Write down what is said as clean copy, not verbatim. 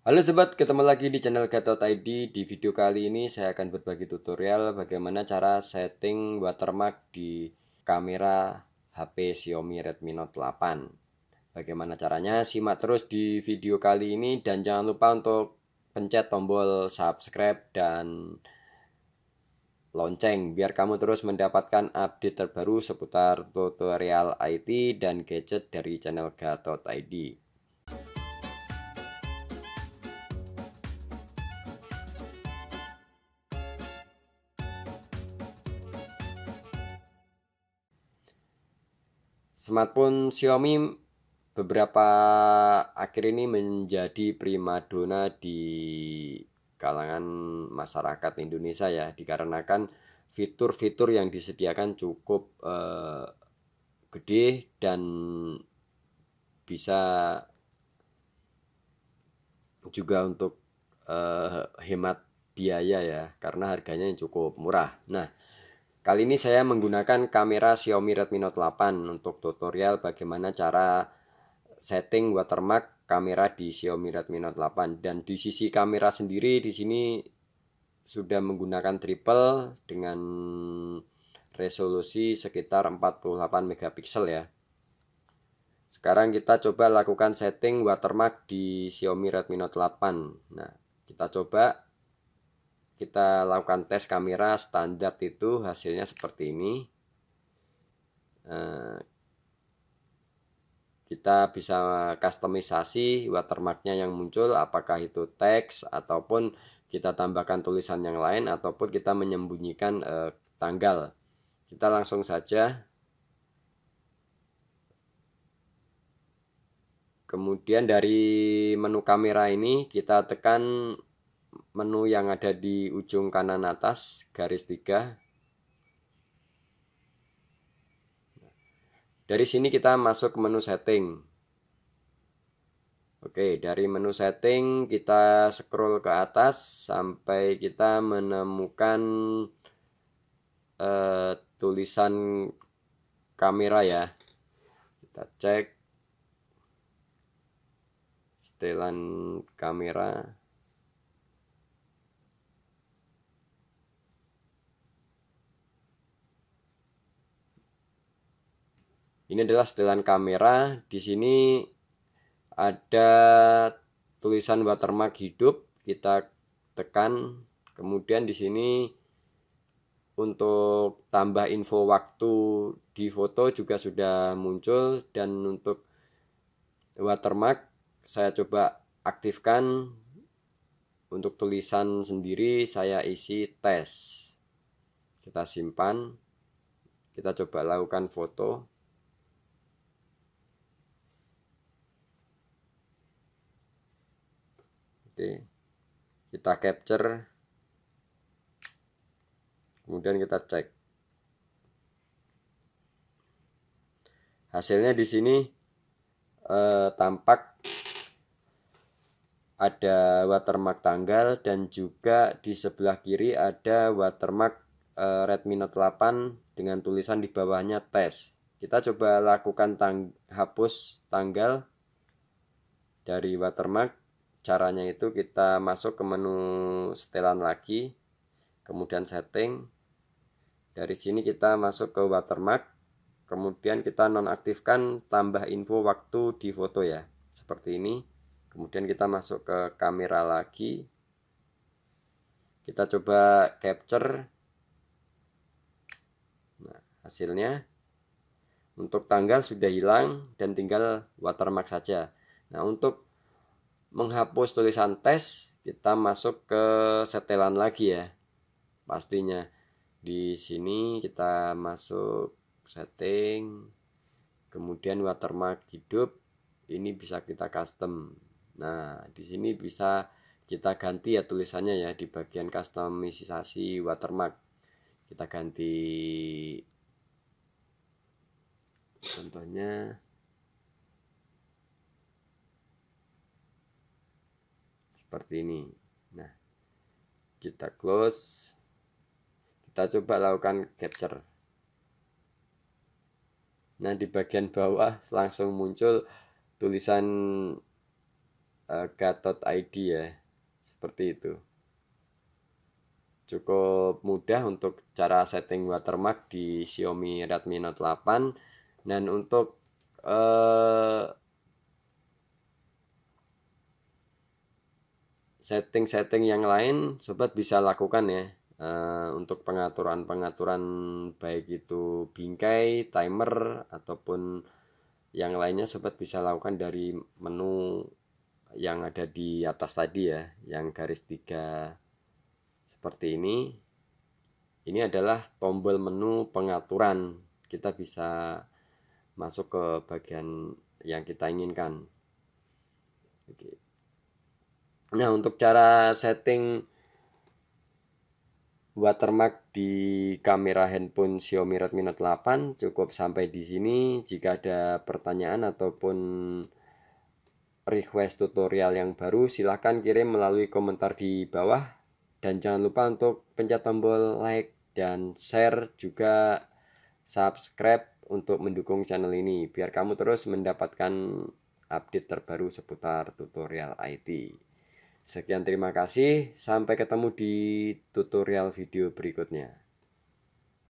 Halo sobat, ketemu lagi di channel Gatot ID. Di video kali ini saya akan berbagi tutorial bagaimana cara setting watermark di kamera HP Xiaomi Redmi Note 8. Bagaimana caranya? Simak terus di video kali ini dan jangan lupa untuk pencet tombol subscribe dan lonceng biar kamu terus mendapatkan update terbaru seputar tutorial IT dan gadget dari channel Gatot ID. Smartphone Xiaomi beberapa akhir ini menjadi primadona di kalangan masyarakat Indonesia ya, dikarenakan fitur-fitur yang disediakan cukup gede dan bisa juga untuk hemat biaya ya, karena harganya yang cukup murah. Nah, kali ini saya menggunakan kamera Xiaomi Redmi Note 8 untuk tutorial bagaimana cara setting watermark kamera di Xiaomi Redmi Note 8. Dan di sisi kamera sendiri di sini sudah menggunakan triple dengan resolusi sekitar 48 megapiksel ya. Sekarang kita coba lakukan setting watermark di Xiaomi Redmi Note 8. Nah, kita lakukan tes kamera standar, itu hasilnya seperti ini. Kita bisa customisasi watermarknya yang muncul, apakah itu teks ataupun kita tambahkan tulisan yang lain ataupun kita menyembunyikan tanggal. Kita langsung saja. Kemudian dari menu kamera ini kita tekan menu yang ada di ujung kanan atas garis 3. Dari sini kita masuk ke menu setting. Oke, dari menu setting kita scroll ke atas sampai kita menemukan tulisan kamera ya. Kita cek setelan kamera. Ini adalah setelan kamera. Di sini ada tulisan watermark hidup, kita tekan. Kemudian di sini untuk tambah info waktu di foto juga sudah muncul, dan untuk watermark saya coba aktifkan. Untuk tulisan sendiri saya isi tes. Kita simpan. Kita coba lakukan foto. Oke, kita capture, kemudian kita cek. Hasilnya di sini tampak ada watermark tanggal dan juga di sebelah kiri ada watermark Redmi Note 8 dengan tulisan di bawahnya tes. Kita coba lakukan hapus tanggal dari watermark. Caranya itu kita masuk ke menu setelan lagi, kemudian setting. Dari sini kita masuk ke watermark, kemudian kita nonaktifkan tambah info waktu di foto ya, seperti ini. Kemudian kita masuk ke kamera lagi, kita coba capture. Nah, hasilnya untuk tanggal sudah hilang dan tinggal watermark saja. Nah, untuk menghapus tulisan tes kita masuk ke setelan lagi ya. Pastinya di sini kita masuk setting, kemudian watermark hidup ini bisa kita custom. Nah, di sini bisa kita ganti ya tulisannya ya, di bagian customisasi watermark. Kita ganti contohnya seperti ini. Nah, kita close. Kita coba lakukan capture. Nah, di bagian bawah langsung muncul tulisan cat.id ya, seperti itu. Cukup mudah untuk cara setting watermark di Xiaomi Redmi Note 8. Dan untuk setting-setting yang lain sobat bisa lakukan ya. Untuk pengaturan-pengaturan baik itu bingkai, timer ataupun yang lainnya sobat bisa lakukan dari menu yang ada di atas tadi ya, yang garis 3 seperti ini. Ini adalah tombol menu pengaturan. Kita bisa masuk ke bagian yang kita inginkan. Oke. Nah, untuk cara setting watermark di kamera handphone Xiaomi Redmi Note 8 cukup sampai di sini. Jika ada pertanyaan ataupun request tutorial yang baru, silahkan kirim melalui komentar di bawah. Dan jangan lupa untuk pencet tombol like dan share, juga subscribe untuk mendukung channel ini biar kamu terus mendapatkan update terbaru seputar tutorial IT. Sekian, terima kasih, sampai ketemu di tutorial video berikutnya.